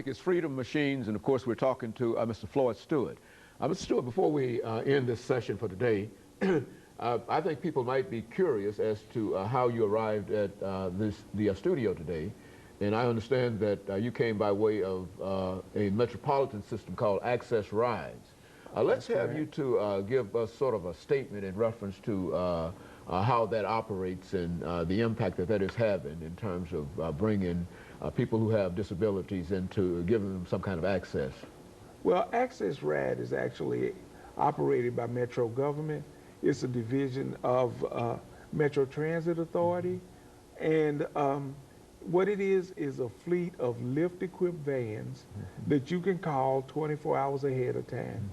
It's Freedom Machines, and of course we're talking to Mr. FStewart3. Mr. Stewart, before we end this session for today, I think people might be curious as to how you arrived at the studio today. And I understand that you came by way of a metropolitan system called Access Rides. Let's have you to give us sort of a statement in reference to how that operates and the impact that that is having in terms of bringing people who have disabilities into giving them some kind of access. Well, Access Ride is actually operated by Metro government. It's a division of Metro Transit Authority. And what it is a fleet of lift-equipped vans that you can call 24 hours ahead of time.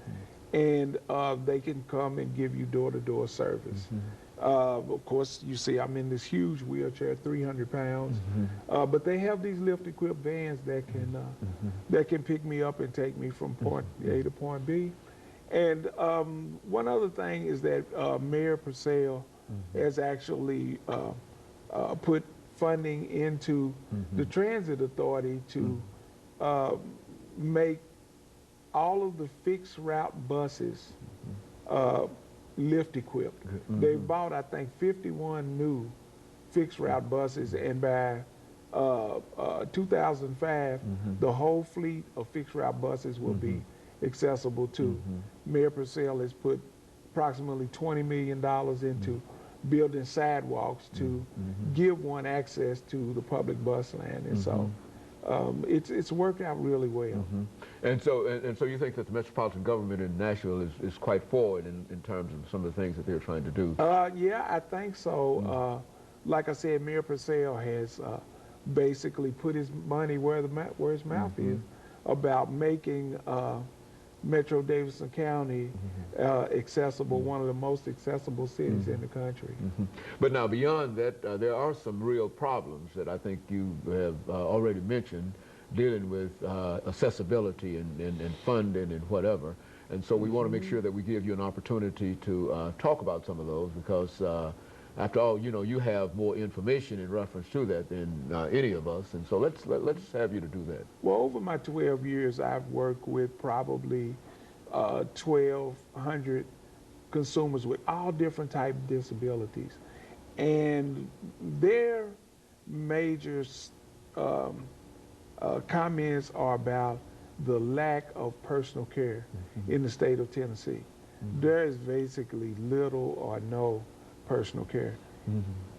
And they can come and give you door-to-door service. Of course, you see I'm in this huge wheelchair, 300 pounds, but they have these lift-equipped vans that can pick me up and take me from point A to point B. And one other thing is that Mayor Purcell has actually put funding into the Transit Authority to make all of the fixed route buses lift equipped. They bought, I think, 51 new fixed route buses, and by 2005, the whole fleet of fixed route buses will be accessible too. Mayor Purcell has put approximately $20 million into building sidewalks to give one access to the public bus line, and so it's worked out really well. And so you think that the metropolitan government in Nashville is quite forward in terms of some of the things that they're trying to do? Yeah, I think so. Like I said, Mayor Purcell has basically put his money where his mouth is about making Metro Davidson County accessible, one of the most accessible cities in the country. But now beyond that, there are some real problems that I think you have already mentioned, dealing with accessibility and funding and whatever. And so we want to make sure that we give you an opportunity to talk about some of those, because after all, you know, you have more information in reference to that than any of us, and so let's have you to do that. Well, over my 12 years, I've worked with probably 1,200 consumers with all different types of disabilities, and their major comments are about the lack of personal care in the state of Tennessee. There is basically little or no personal care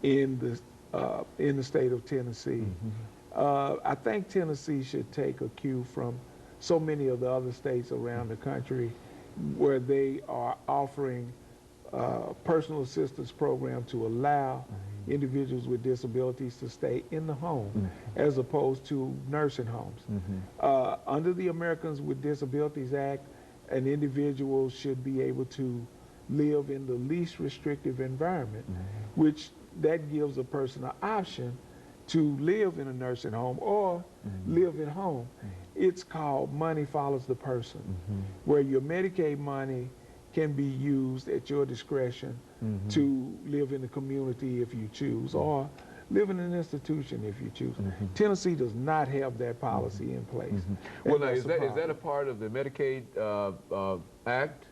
in the state of Tennessee. I think Tennessee should take a cue from so many of the other states around the country where they are offering personal assistance program to allow individuals with disabilities to stay in the home as opposed to nursing homes. Under the Americans with Disabilities Act, an individual should be able to live in the least restrictive environment, which that gives a person an option to live in a nursing home or live at home. It's called money follows the person, where your Medicaid money can be used at your discretion to live in the community if you choose, or live in an institution if you choose. Tennessee does not have that policy in place. Well, now, is that a part of the Medicaid Act,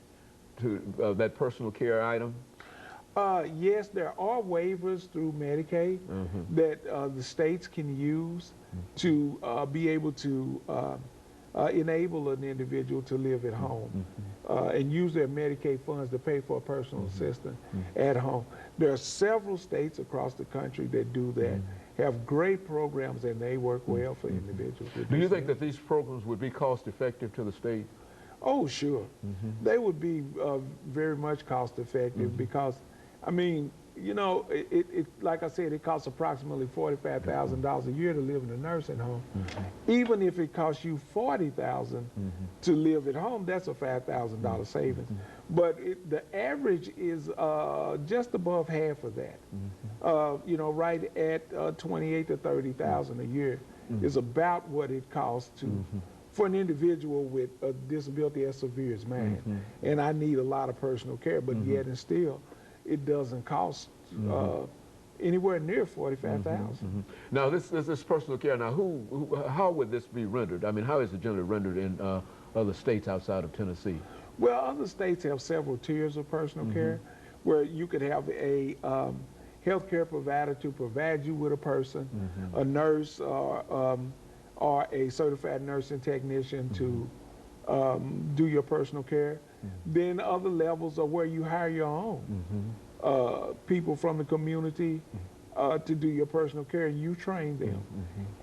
to that personal care item? Yes, there are waivers through Medicaid that the states can use to be able to enable an individual to live at home and use their Medicaid funds to pay for a personal assistant at home. There are several states across the country that do that, have great programs, and they work well for individuals. Do you think that these programs would be cost effective to the state? Oh, sure. They would be very much cost effective because, I mean, you know, like I said, it costs approximately $45,000 a year to live in a nursing home. Even if it costs you $40,000 to live at home, that's a $5,000 savings. But the average is just above half of that. You know, right at $28,000 to $30,000 a year is about what it costs to for an individual with a disability as severe as mine. And I need a lot of personal care, but yet and still, it doesn't cost anywhere near 45,000. Now, this personal care. Now, how would this be rendered? I mean, how is it generally rendered in other states outside of Tennessee? Well, other states have several tiers of personal care, where you could have a healthcare provider to provide you with a person, a nurse, or a certified nursing technician to do your personal care. Then other levels are where you hire your own people from the community to do your personal care, and you train them.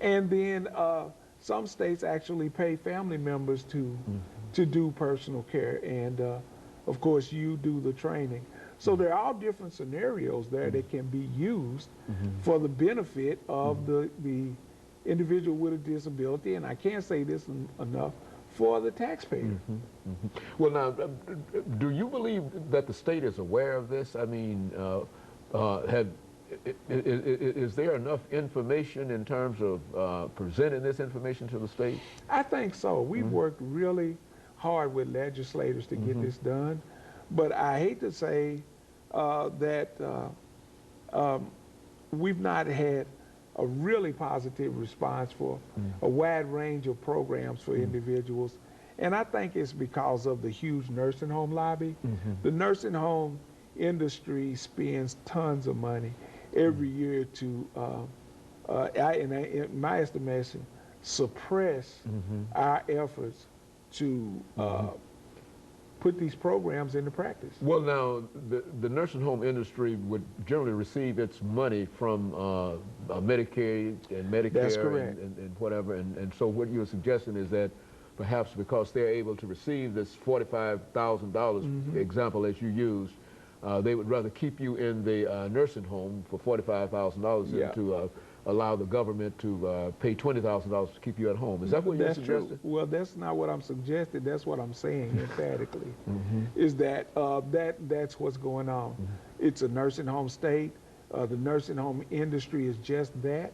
And then some states actually pay family members to do personal care, and of course you do the training. So there are all different scenarios there that can be used for the benefit of the individual with a disability, and I can't say this enough, for the taxpayer. Well, now, do you believe that the state is aware of this? I mean, is there enough information in terms of presenting this information to the state? I think so. We've worked really hard with legislators to get this done, but I hate to say that we've not had a really positive response for a wide range of programs for individuals. And I think it's because of the huge nursing home lobby. The nursing home industry spends tons of money every year to, in my estimation, suppress our efforts to put these programs into practice. Well, now, the nursing home industry would generally receive its money from Medicaid and Medicare. That's correct. And whatever. And so what you're suggesting is that perhaps because they're able to receive this $45,000 example as you used, they would rather keep you in the nursing home for $45,000 than to allow the government to pay $20,000 to keep you at home. Is that what you're suggesting? True. Well, that's not what I'm suggesting. That's what I'm saying emphatically, is that that's what's going on. It's a nursing home state. The nursing home industry is just that.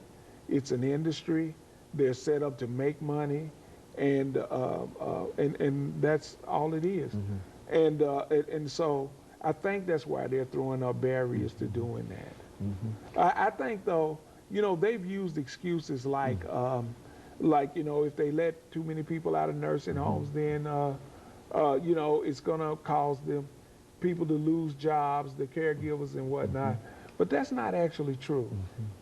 It's an industry. They're set up to make money, and that's all it is. And so I think that's why they're throwing up barriers to doing that. I think, though, you know, they've used excuses like, you know, if they let too many people out of nursing homes, then, you know, it's going to cause people to lose jobs, the caregivers and whatnot. But that's not actually true.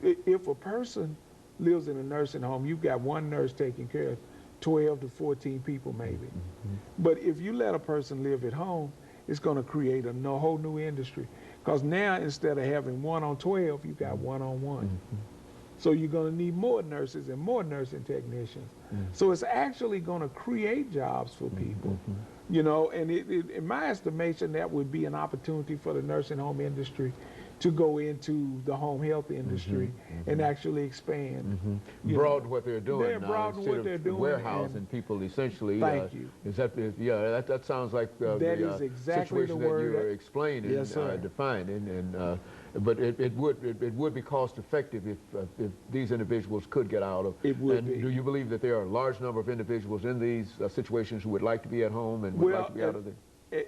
If a person lives in a nursing home, you've got one nurse taking care of 12 to 14 people maybe. But if you let a person live at home, it's going to create a whole new industry. Because now, instead of having 1 on 12, you've got 1 on 1. So you're going to need more nurses and more nursing technicians. So it's actually going to create jobs for people. You know, and in my estimation, that would be an opportunity for the nursing home industry to go into the home health industry and actually expand. Broaden what they're doing. They're broadening what they're doing. Warehousing people essentially. Thank you. That sounds like the exactly situation the word that you're explaining, defining. But it would be cost effective if these individuals could get out of. It would be. Do you believe that there are a large number of individuals in these situations who would like to be at home and would like to be out of the?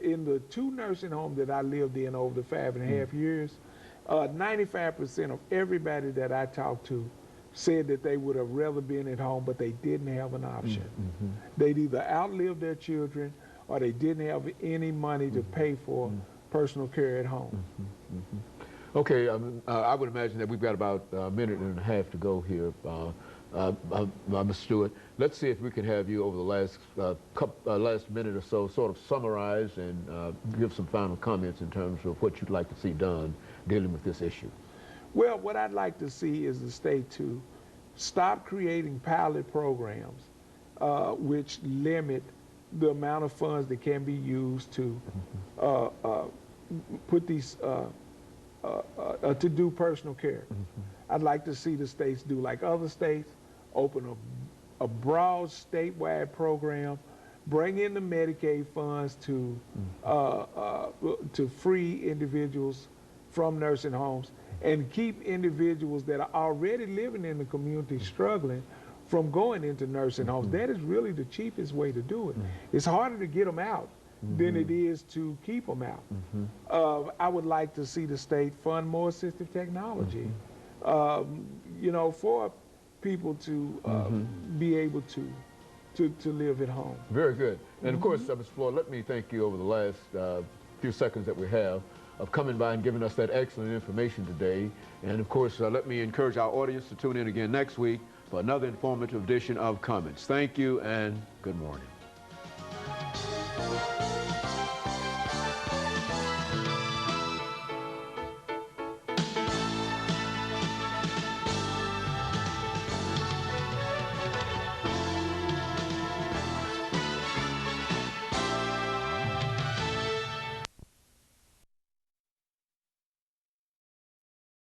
In the 2 nursing homes that I lived in over the 5.5 years, 95% of everybody that I talked to said that they would have rather been at home, but they didn't have an option. They'd either outlive their children or they didn't have any money to pay for personal care at home. Okay, I would imagine that we've got about a minute and a half to go here, Mr. Stewart. Let's see if we can have you over the last minute or so sort of summarize and give some final comments in terms of what you'd like to see done dealing with this issue. Well, what I'd like to see is the state to stop creating pilot programs which limit the amount of funds that can be used to put these to do personal care. I'd like to see the states do like other states, open a broad statewide program, bring in the Medicaid funds to free individuals from nursing homes, and keep individuals that are already living in the community struggling from going into nursing homes. That is really the cheapest way to do it. It's harder to get them out than it is to keep them out. I would like to see the state fund more assistive technology, you know, for people to be able to live at home. Very good. And of course, Mr. Floyd, let me thank you over the last few seconds that we have of coming by and giving us that excellent information today. And of course, let me encourage our audience to tune in again next week for another informative edition of Comments. Thank you and good morning.